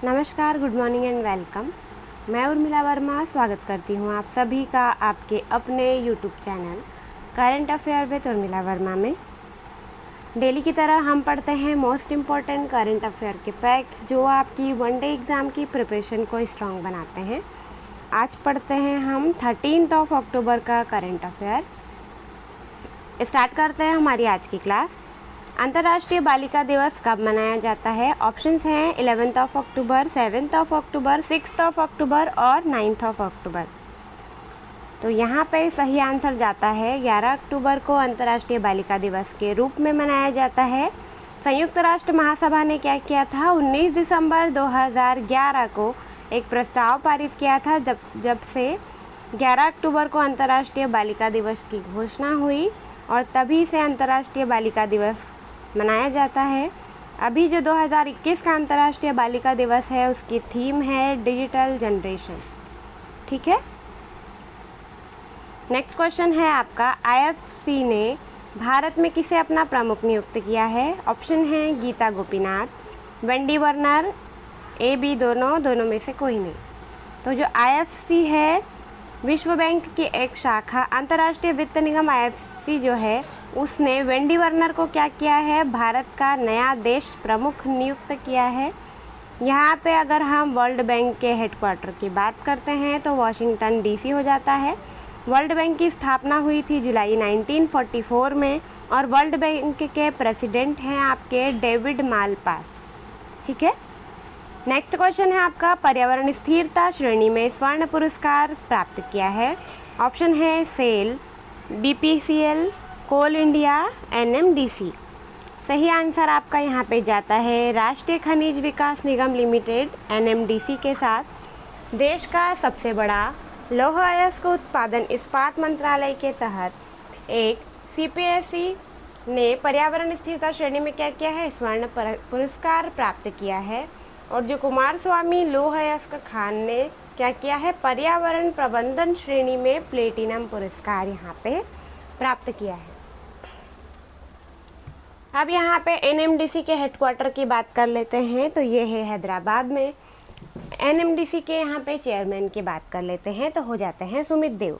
नमस्कार, good morning and welcome. मैं उर्मिला वर्मा स्वागत करती हूँ आप सभी का आपके अपने YouTube channel current affair with Urmila Verma में। डेली की तरह हम पढ़ते हैं मोस्ट इम्पॉर्टेंट करंट अफेयर के फैक्ट्स जो आपकी वनडे एग्ज़ाम की प्रिपरेशन को स्ट्रॉन्ग बनाते हैं। आज पढ़ते हैं हम 13 अक्टूबर का करंट अफेयर। स्टार्ट करते हैं हमारी आज की क्लास। अंतर्राष्ट्रीय बालिका दिवस कब मनाया जाता है? ऑप्शंस हैं 11 अक्टूबर, 7 अक्टूबर, 6 अक्टूबर और 9 अक्टूबर। तो यहाँ पे सही आंसर जाता है 11 अक्टूबर को अंतर्राष्ट्रीय बालिका दिवस के रूप में मनाया जाता है। संयुक्त राष्ट्र महासभा ने क्या किया था? 19 दिसंबर 2011 को एक प्रस्ताव पारित किया था जब से 11 अक्टूबर को अंतर्राष्ट्रीय बालिका दिवस की घोषणा हुई और तभी से अंतर्राष्ट्रीय बालिका दिवस मनाया जाता है। अभी जो 2021 का अंतर्राष्ट्रीय बालिका दिवस है उसकी थीम है डिजिटल जनरेशन। ठीक है। नेक्स्ट क्वेश्चन है आपका, आईएफसी ने भारत में किसे अपना प्रमुख नियुक्त किया है? ऑप्शन है Gita Gopinath, Wendy Werner, AB दोनों में से कोई नहीं। तो जो आईएफसी है विश्व बैंक की एक शाखा, अंतर्राष्ट्रीय वित्त निगम आईएफसी जो है उसने वेंडी वर्नर को क्या किया है? भारत का नया देश प्रमुख नियुक्त किया है। यहाँ पे अगर हम वर्ल्ड बैंक के हेडक्वार्टर की बात करते हैं तो वॉशिंगटन DC हो जाता है। वर्ल्ड बैंक की स्थापना हुई थी जुलाई 1944 में और वर्ल्ड बैंक के प्रेसिडेंट हैं आपके डेविड मालपास। ठीक है। नेक्स्ट क्वेश्चन है आपका, पर्यावरण स्थिरता श्रेणी में स्वर्ण पुरस्कार प्राप्त किया है? ऑप्शन है सेल, BPCL, कोल इंडिया, NMDC। सही आंसर आपका यहाँ पे जाता है राष्ट्रीय खनिज विकास निगम लिमिटेड NMDC के साथ। देश का सबसे बड़ा लौह अयस्क उत्पादन इस्पात मंत्रालय के तहत एक CPSE ने पर्यावरण स्थिरता श्रेणी में क्या किया है? स्वर्ण पुरस्कार प्राप्त किया है। और जो कुमार स्वामी लौह अयस्क खान ने क्या किया है? पर्यावरण प्रबंधन श्रेणी में प्लेटिनम पुरस्कार यहाँ पे प्राप्त किया है। अब यहाँ पे NMDC के हेडक्वार्टर की बात कर लेते हैं तो ये है हैदराबाद में। NMDC के यहाँ पे चेयरमैन की बात कर लेते हैं तो हो जाते हैं सुमित देव।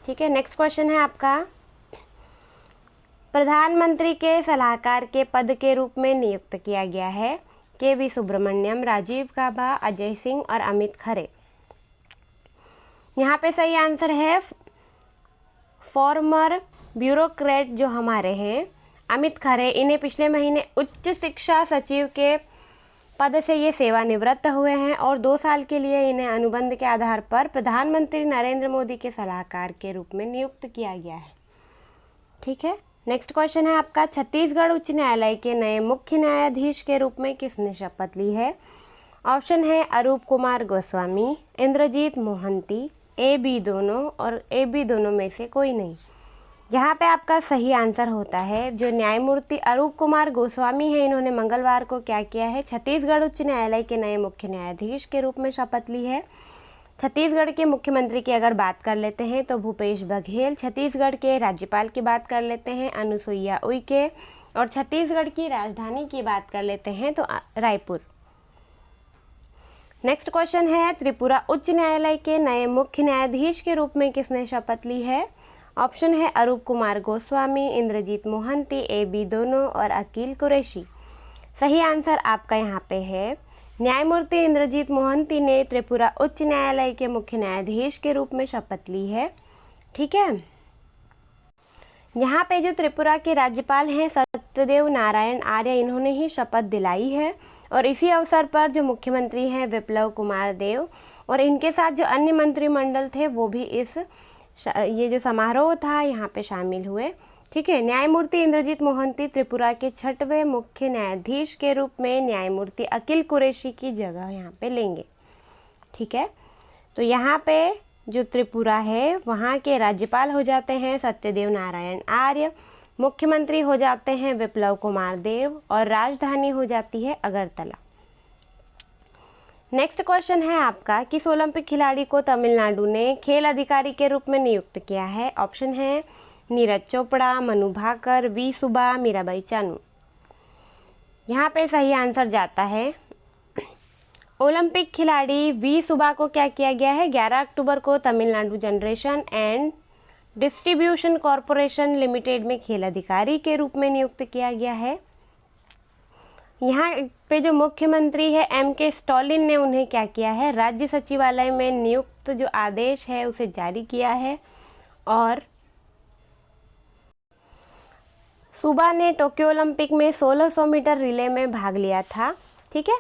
ठीक है। नेक्स्ट क्वेश्चन है आपका, प्रधानमंत्री के सलाहकार के पद के रूप में नियुक्त किया गया है? KV सुब्रमण्यम, राजीव गाबा, अजय सिंह और अमित खरे। यहाँ पे सही आंसर है फॉर्मर ब्यूरोक्रेट जो हमारे हैं अमित खरे। इन्हें पिछले महीने उच्च शिक्षा सचिव के पद से ये सेवानिवृत्त हुए हैं और 2 साल के लिए इन्हें अनुबंध के आधार पर प्रधानमंत्री नरेंद्र मोदी के सलाहकार के रूप में नियुक्त किया गया है। ठीक है। नेक्स्ट क्वेश्चन है आपका, छत्तीसगढ़ उच्च न्यायालय के नए मुख्य न्यायाधीश के रूप में किसने शपथ ली है? ऑप्शन है अरूप कुमार गोस्वामी, इंद्रजीत मोहंती, AB दोनों में से कोई नहीं। यहाँ पे आपका सही आंसर होता है जो न्यायमूर्ति अरूप कुमार गोस्वामी हैं, इन्होंने मंगलवार को क्या किया है? छत्तीसगढ़ उच्च न्यायालय के नए मुख्य न्यायाधीश के रूप में शपथ ली है। छत्तीसगढ़ के मुख्यमंत्री की अगर बात कर लेते हैं तो भूपेश बघेल, छत्तीसगढ़ के राज्यपाल की बात कर लेते हैं अनुसुईया उइके और छत्तीसगढ़ की राजधानी की बात कर लेते हैं तो रायपुर। नेक्स्ट क्वेश्चन है, त्रिपुरा उच्च न्यायालय के नए मुख्य न्यायाधीश के रूप में किसने शपथ ली है? ऑप्शन है अरूप कुमार गोस्वामी, इंद्रजीत मोहंती, AB दोनों और अकील कुरैशी। सही आंसर आपका यहाँ पे है न्यायमूर्ति इंद्रजीत मोहंती ने त्रिपुरा उच्च न्यायालय के मुख्य न्यायाधीश के रूप में शपथ ली है। ठीक है। यहाँ पे जो त्रिपुरा के राज्यपाल हैं सत्यदेव नारायण आर्य, इन्होंने ही शपथ दिलाई है और इसी अवसर पर जो मुख्यमंत्री हैं विप्लव कुमार देव और इनके साथ जो अन्य मंत्रिमंडल थे वो भी ये जो समारोह था यहाँ पे शामिल हुए। ठीक है। न्यायमूर्ति इंद्रजीत मोहंती त्रिपुरा के 6वें मुख्य न्यायाधीश के रूप में न्यायमूर्ति अकील कुरैशी की जगह यहाँ पे लेंगे। ठीक है। तो यहाँ पे जो त्रिपुरा है वहाँ के राज्यपाल हो जाते हैं सत्यदेव नारायण आर्य, मुख्यमंत्री हो जाते हैं विप्लव कुमार देव और राजधानी हो जाती है अगरतला। नेक्स्ट क्वेश्चन है आपका, किस ओलंपिक खिलाड़ी को तमिलनाडु ने खेल अधिकारी के रूप में नियुक्त किया है? ऑप्शन है नीरज चोपड़ा, मनु भाकर, V सुबा, मीराबाई चानू। यहाँ पे सही आंसर जाता है ओलंपिक खिलाड़ी वी सुबा को क्या किया गया है? 11 अक्टूबर को Tamil Nadu generation and distribution corporation limited में खेल अधिकारी के रूप में नियुक्त किया गया है। यहाँ पे जो मुख्यमंत्री है M.K. स्टालिन ने उन्हें क्या किया है? राज्य सचिवालय में नियुक्त जो आदेश है उसे जारी किया है। और सुबा ने टोक्यो ओलंपिक में 1600 मीटर रिले में भाग लिया था। ठीक है,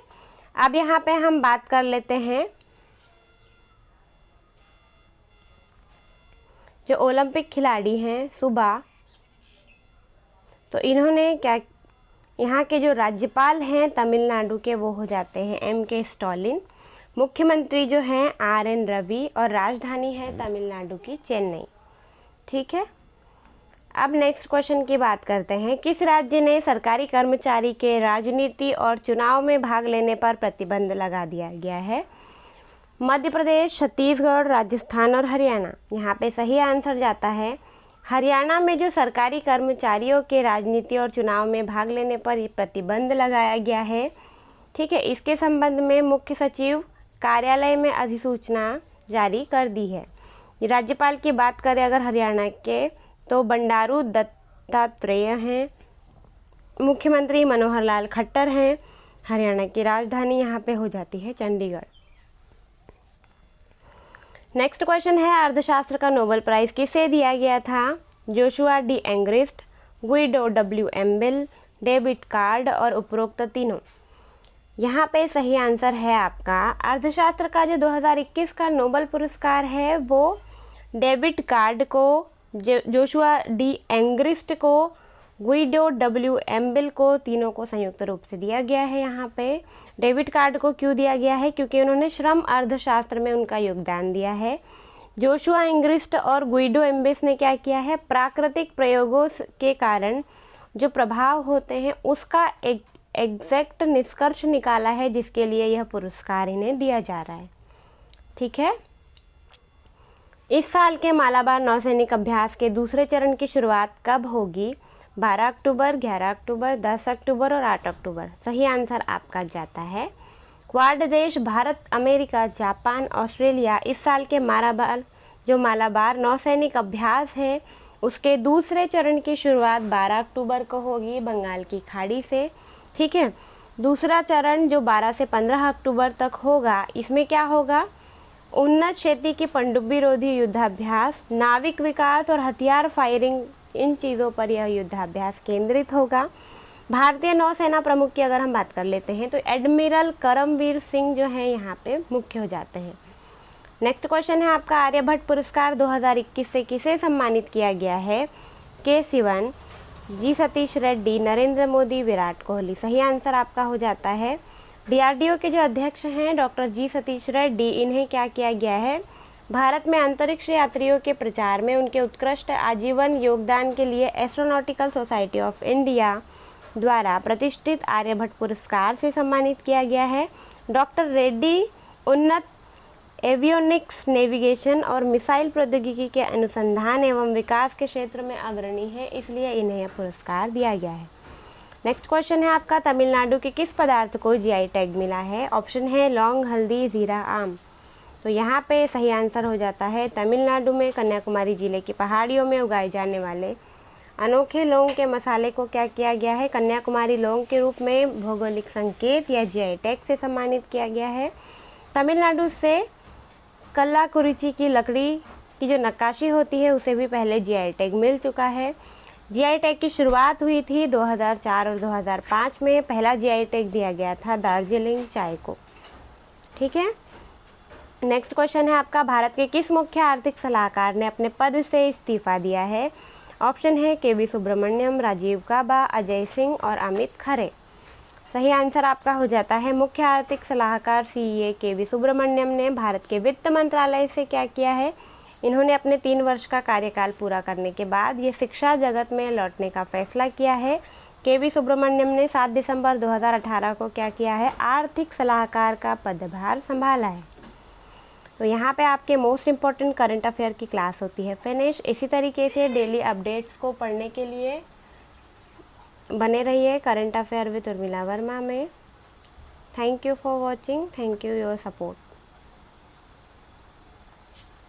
अब यहाँ पे हम बात कर लेते हैं जो ओलंपिक खिलाड़ी हैं सुबा, तो इन्होंने क्या, यहाँ के जो राज्यपाल हैं तमिलनाडु के वो हो जाते हैं M.K. स्टालिन, मुख्यमंत्री जो हैं R.N. रवि और राजधानी है तमिलनाडु की चेन्नई। ठीक है, अब नेक्स्ट क्वेश्चन की बात करते हैं। किस राज्य ने सरकारी कर्मचारी के राजनीति और चुनाव में भाग लेने पर प्रतिबंध लगा दिया गया है? मध्य प्रदेश, छत्तीसगढ़, राजस्थान और हरियाणा। यहाँ पे सही आंसर जाता है हरियाणा में जो सरकारी कर्मचारियों के राजनीति और चुनाव में भाग लेने पर ये प्रतिबंध लगाया गया है। ठीक है, इसके संबंध में मुख्य सचिव कार्यालय में अधिसूचना जारी कर दी है। राज्यपाल की बात करें अगर हरियाणा के, तो बंडारू दत्तात्रेय हैं, मुख्यमंत्री मनोहर लाल खट्टर हैं, हरियाणा की राजधानी यहाँ पे हो जाती है चंडीगढ़। नेक्स्ट क्वेश्चन है, अर्थशास्त्र का नोबेल प्राइज़ किसे दिया गया था? Joshua D Angrist, Guido W Imbens, David Card और उपरोक्त तीनों। यहाँ पे सही आंसर है आपका अर्थशास्त्र का जो 2021 का नोबेल पुरस्कार है वो डेविड कार्ड को, जोशुआ डी एंग्रिस्ट को, गुइडो डब्ल्यू एम्बिल को, तीनों को संयुक्त रूप से दिया गया है। यहाँ पे डेविड कार्ड को क्यों दिया गया है? क्योंकि उन्होंने श्रम अर्थशास्त्र में उनका योगदान दिया है। जोशुआ एंग्रिस्ट और गुइडो एम्बिस ने क्या किया है? प्राकृतिक प्रयोगों के कारण जो प्रभाव होते हैं उसका एक एग्जैक्ट निष्कर्ष निकाला है, जिसके लिए यह पुरस्कार इन्हें दिया जा रहा है। ठीक है, इस साल के मालाबार नौसैनिक अभ्यास के दूसरे चरण की शुरुआत कब होगी? 12 अक्टूबर, 11 अक्टूबर, 10 अक्टूबर और 8 अक्टूबर। सही आंसर आपका जाता है क्वाड देश भारत, अमेरिका, जापान, ऑस्ट्रेलिया इस साल के मालाबार नौसैनिक अभ्यास है उसके दूसरे चरण की शुरुआत 12 अक्टूबर को होगी बंगाल की खाड़ी से। ठीक है, दूसरा चरण जो 12 से 15 अक्टूबर तक होगा, इसमें क्या होगा? उन्नत क्षेत्र की पनडुब्बी रोधी युद्धाभ्यास, नाविक विकास और हथियार फायरिंग, इन चीज़ों पर यह युद्धाभ्यास केंद्रित होगा। भारतीय नौसेना प्रमुख की अगर हम बात कर लेते हैं तो एडमिरल करमवीर सिंह जो हैं यहाँ पे मुख्य हो जाते हैं। नेक्स्ट क्वेश्चन है आपका, आर्यभट्ट पुरस्कार 2021 से किसे सम्मानित किया गया है? के सिवन, जी सतीश रेड्डी, नरेंद्र मोदी, विराट कोहली। सही आंसर आपका हो जाता है DRDO के जो अध्यक्ष हैं डॉक्टर जी सतीश रेड्डी, इन्हें क्या किया गया है? भारत में अंतरिक्ष यात्रियों के प्रचार में उनके उत्कृष्ट आजीवन योगदान के लिए एस्ट्रोनॉटिकल सोसाइटी ऑफ इंडिया द्वारा प्रतिष्ठित आर्यभट्ट पुरस्कार से सम्मानित किया गया है। डॉक्टर रेड्डी उन्नत एवियोनिक्स, नेविगेशन और मिसाइल प्रौद्योगिकी के अनुसंधान एवं विकास के क्षेत्र में अग्रणी है, इसलिए इन्हें यह पुरस्कार दिया गया है। नेक्स्ट क्वेश्चन है आपका, तमिलनाडु के किस पदार्थ को GI टैग मिला है? ऑप्शन है लौंग, हल्दी, जीरा, आम। तो यहाँ पे सही आंसर हो जाता है तमिलनाडु में कन्याकुमारी जिले की पहाड़ियों में उगाए जाने वाले अनोखे लौंग के मसाले को क्या किया गया है? कन्याकुमारी लौंग के रूप में भौगोलिक संकेत या GI टैग से सम्मानित किया गया है। तमिलनाडु से कल्लाकुरिची की लकड़ी की जो नक्काशी होती है उसे भी पहले GI टैग मिल चुका है। GI टैग की शुरुआत हुई थी 2004 और 2005 में। पहला GI टैग दिया गया था दार्जिलिंग चाय को। ठीक है, नेक्स्ट क्वेश्चन है आपका, भारत के किस मुख्य आर्थिक सलाहकार ने अपने पद से इस्तीफा दिया है? ऑप्शन है KV सुब्रमण्यम, राजीव गाबा, अजय सिंह और अमित खरे। सही आंसर आपका हो जाता है मुख्य आर्थिक सलाहकार CA KV सुब्रमण्यम ने भारत के वित्त मंत्रालय से क्या किया है? इन्होंने अपने 3 वर्ष का कार्यकाल पूरा करने के बाद ये शिक्षा जगत में लौटने का फैसला किया है। KV सुब्रमण्यम ने 7 दिसंबर 2018 को क्या किया है? आर्थिक सलाहकार का पदभार संभाला है। तो यहाँ पे आपके मोस्ट इम्पॉर्टेंट करंट अफेयर की क्लास होती है फिनिश। इसी तरीके से डेली अपडेट्स को पढ़ने के लिए बने रहिए current affair with Urmila Verma में। Thank you for watching, thank you your support.